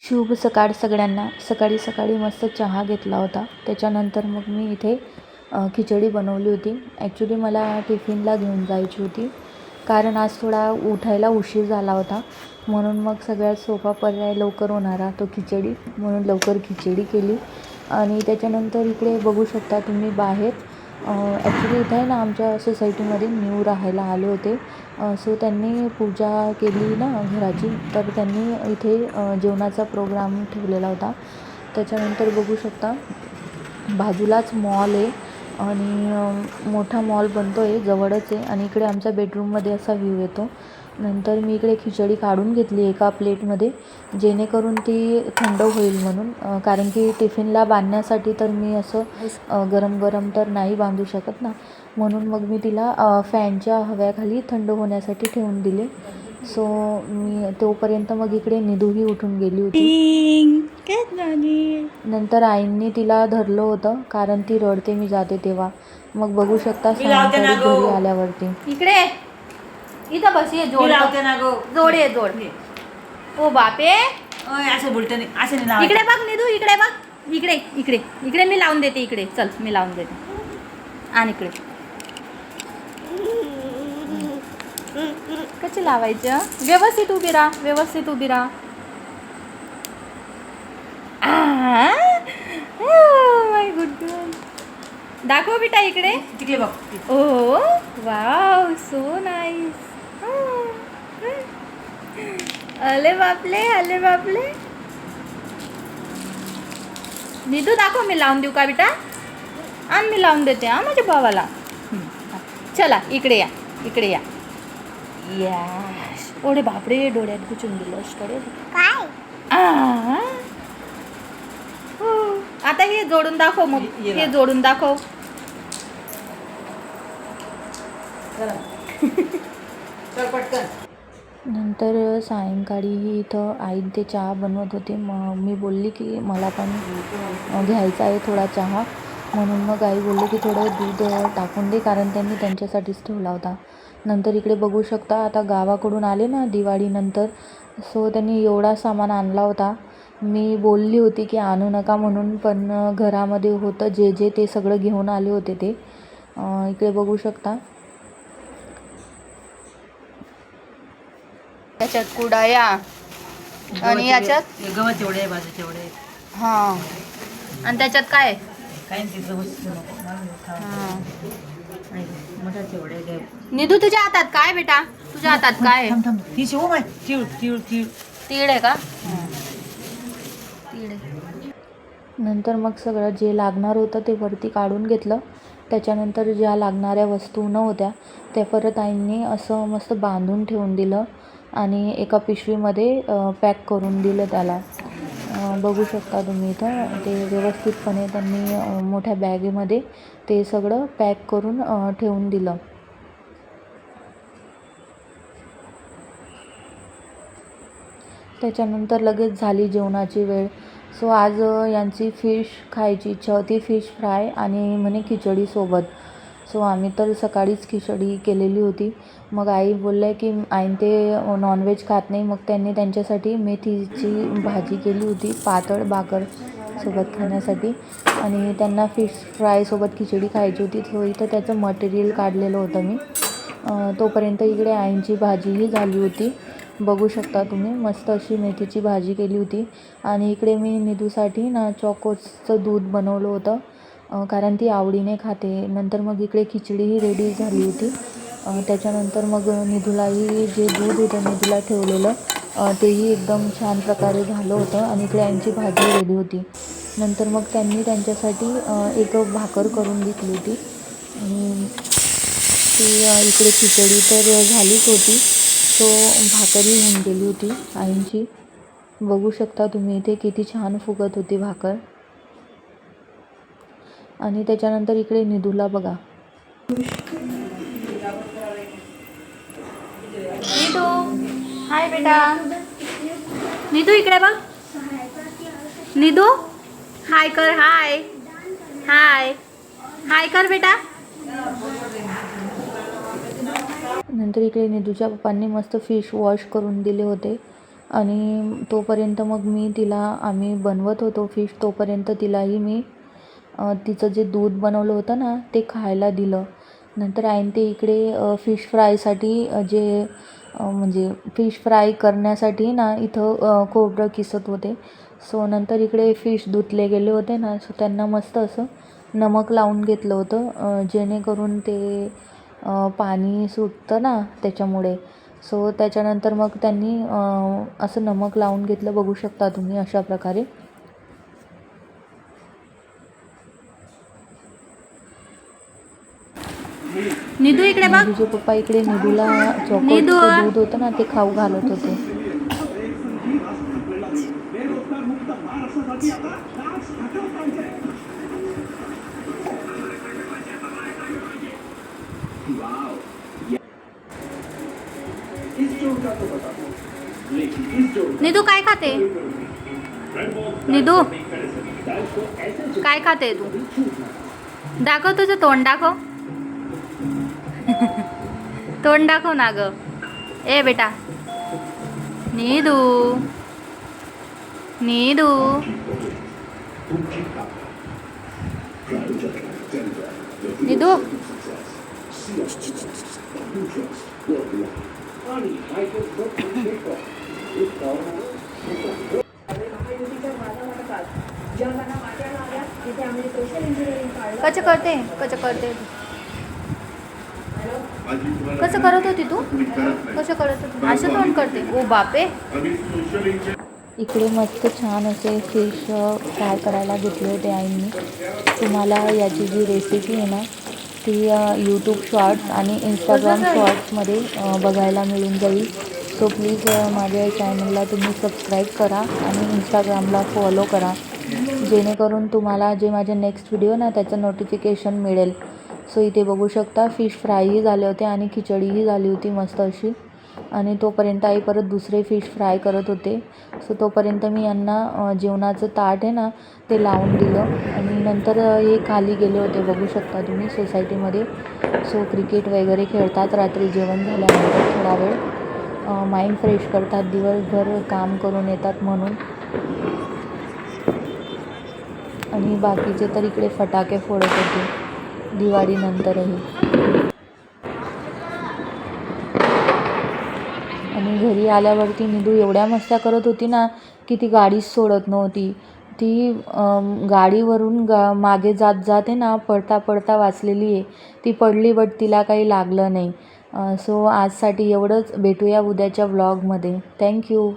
शुभ सकाळ सगळ्यांना. सकाळी सकाळी मस्त चहा घेतला होता. त्याच्यानंतर मग मी इथे खिचडी बनवली होती. ॲक्च्युली मला टिफिनला घेऊन जायची होती, कारण आज थोडा उठायला उशीर झाला होता. म्हणून मग सगळ्यात सोपा पर्याय लवकर होणारा तो खिचडी, म्हणून लवकर खिचडी केली. आणि त्याच्यानंतर इकडे बघू शकता तुम्ही बाहेर ॲक्च्युली इथे आहे ना, आमच्या सोसायटीमध्ये न्यू राहायला आले होते. सो त्यांनी पूजा केली ना घराची, तर त्यांनी इथे जेवणाचा प्रोग्राम ठेवलेला होता. त्याच्यानंतर बघू शकता बाजूलाच मॉल आहे आणि मोठा मॉल बनतो आहे, जवळच आहे. आणि इकडे आमच्या बेडरूममध्ये असा व्ह्यू येतो. नंतर मी इकडे खिचडी काढून घेतली एका प्लेटमध्ये, जेणेकरून ती थंड होईल म्हणून, कारण की टिफिनला बांधण्यासाठी तर मी असं गरम गरम तर नाही बांधू शकत ना, म्हणून मग मी तिला फॅनच्या हव्याखाली थंड होण्यासाठी ठेवून दिले. सो मी तोपर्यंत मग इकडे निधूही उठून गेली होती. नंतर आईंनी तिला धरलं होतं, कारण ती रडते मी जाते तेव्हा. मग बघू शकता सायंकाळी घरी आल्यावरती इकडे इथं बस, ये जोड ना गो, जोड ये जोड. ओ बापे, असं बोलत नाही, असं नाही लावायचं. इकडे बघ निधू, इकडे बघ, इकडे इकडे इकडे मी लावून देते. इकडे चल, मी लावून देते. आणि इकडे कसे लावायचं? व्यवस्थित उभी राहा, व्यवस्थित उभी राहा. माय गुड गर्ल. दाखव बेटा इकडे. तिकडे बघ. ओ वाव, सो नाईस. अले बापले, अले बापले. निधू दाखव, मी लावून देऊ का बेटा? आण, मी लावून देते हा माझ्या भावाला. चला इकडे या, इकडे या. यस. ओढे बापरे, डोळ्यात गुचून गेलं असतं काय. आता हे जोडून दाखव, मग हे जोडून दाखव. चल पटकन. नंतर सायंकाळी इथं आई ते चहा बनवत होते. मग मी बोलली की मला पण घ्यायचा आहे थोडा चहा, म्हणून मग आई बोलली की थोडं दूध टाकून दे, कारण त्यांनी त्यांच्यासाठीच ठेवला होता. नंतर इकडे बघू शकता, आता गावाकडून आले ना दिवाळीनंतर, सो त्यांनी एवढा सामान आणला होता. मी बोलली होती की आणू नका म्हणून, पण घरामध्ये होतं जे जे ते सगळं घेऊन आले होते ते. इकडे बघू शकता त्याच्यात कुडाया आणि याच्यात गव्हाचे एवढे, भाजीचे एवढे. हां, आणि त्याच्यात काय? काही नाही, तिथं वस्तू नको. मठाचे एवढे घे. निधू, तुझ्या हातात काय बेटा? तुझ्या हातात काय? थांब थांब, ती शिव माय, तीळ तीळ तीळ. तीळ आहे का? तीळ आहे. नंतर मग सगळं जे लागणार होतं ते वरती काढून घेतलं. त्याच्यानंतर ज्या लागणाऱ्या वस्तू नव्हत्या त्या परत आईंनी असं मस्त बांधून ठेवून दिलं आणि एका पिशवीमध्ये पॅक करून दिलं त्याला. बघू शकता तुम्ही इथं ते व्यवस्थितपणे त्यांनी मोठ्या बॅगेमध्ये ते सगळं पॅक करून ठेवून दिलं. त्याच्यानंतर लगेच झाली जेवणाची वेळ. सो आज यांची फिश खायची इच्छा होती, फिश फ्राय आणि म्हणे खिचडीसोबत. सो आम्ही तर सकाळीच खिचडी केलेली होती. मग आई बोलल्या की आईन ते नॉनव्हेज खात नाही, मग त्यांनी त्यांच्यासाठी मेथीची भाजी केली होती पातळ भाकरसोबत खाण्यासाठी, आणि त्यांना फिश फ्रायसोबत खिचडी खायची होती. सो इथं त्याचं मटेरियल काढलेलं होतं मी. तोपर्यंत इकडे आईंची भाजीही झाली होती. बघू शकता तुम्ही, मस्त अशी मेथीची भाजी केली होती. आणि इकडे मी निधूसाठी ना चॉकोचं दूध बनवलं होतं, कारण ती आवडीने खाते. नंतर मग इकडे खिचडीही रेडी झाली होती. त्याच्यानंतर मग निधूलाही जे दूध होतं निधूला ठेवलेलं तेही एकदम छान प्रकारे झालं होतं. आणि इकडे आईंची भाजी रेडी होती. नंतर मग त्यांनी त्यांच्यासाठी एक भाकर करून घेतली होती आणि ती इकडे खिचडी तर झालीच होती, सो भाकरही होऊन गेली होती आईंची. बघू शकता तुम्ही इथे किती छान फुगत होती भाकर. आणि त्याच्यानंतर इकडे निधूला बघा. निधू, हाय बेटा. निधू इकडे बघ. निधू, हाय कर. हाय हाय हाय कर बेटा. नंतर इकडे निधूच्या पप्पांनी मस्त फिश वॉश करून दिले होते आणि तोपर्यंत मग मी तिला आम्ही बनवत होतो फिश, तोपर्यंत तिलाही मी तिचं जे दूध बनवलं होतं ना ते खायला दिलं. नंतर ऐन ते इकडे फिश फ्रायसाठी जे म्हणजे फिश फ्राय करण्यासाठी ना इथं खोबरं किसत होते. सो नंतर इकडे फिश धुतले गेले होते ना, सो त्यांना मस्त असं नमक लावून घेतलं होतं जेणेकरून ते पाणी सुटतं ना त्याच्यामुळे. सो त्याच्यानंतर मग त्यांनी असं नमक लावून घेतलं, बघू शकता तुम्ही अशा प्रकारे. निधू इकडे बघ. निधूचे पप्पा इकडे निधूला निधू. चॉकलेटचं दूध होतं ना ते खाऊ घालत होते. निधू काय खाते? निधू काय खाते तू? दाखव तुझं तोंड दाखव. तोंड दाखव ना ग. ए बेटा निधू, निधू. निधू कसं करते, कसं करते, कसं करत होती तू? कसं करत होती? असं तोंड करते. ओ बापे. इकडे मस्त छान असे फिश फ्राय करायला घेतले होते आईंनी. तुम्हाला याची जी रेसिपी आहे ना ती यूट्यूब शॉर्ट्स आणि इंस्टाग्राम शॉर्ट्समध्ये बघायला मिळून जाईल. सो प्लीज माझ्या चॅनलला तुम्ही सबस्क्राईब करा आणि इंस्टाग्रामला फॉलो करा, जेणेकरून तुम्हाला जे माझे नेक्स्ट व्हिडिओ ना त्याचं नोटिफिकेशन मिळेल. सो इथे बघू शकता फिश फ्रायही झाले होते आणि खिचडीही झाली होती मस्त अशी. आणि तोपर्यंत आई परत दुसरे फिश फ्राय करत होते. सो तोपर्यंत मी यांना जेवणाचं ताट आहे ना ते लावून दिलं आणि नंतर हे खाली गेले होते, बघू शकता तुम्ही सोसायटीमध्ये. सो क्रिकेट वगैरे खेळतात रात्री जेवण झाल्यानंतर थोडा वेळ, माइंड फ्रेश करतात, दिवसभर काम करून येतात म्हणून. आणि बाकीचे तर इकडे फटाके फोडत होते दिवाळीनंतरही. आणि घरी आल्यावरती निधू एवढ्या मस्त्या करत होती ना की ती गाडीच सोडत नव्हती. ती गाडीवरून मागे जात जाते ना पडता पडता वाचलेली आहे. ती पडली बट तिला काही लागलं नाही. सो आजसाठी एवढंच. भेटूया उद्याच्या व्लॉगमध्ये. थँक्यू.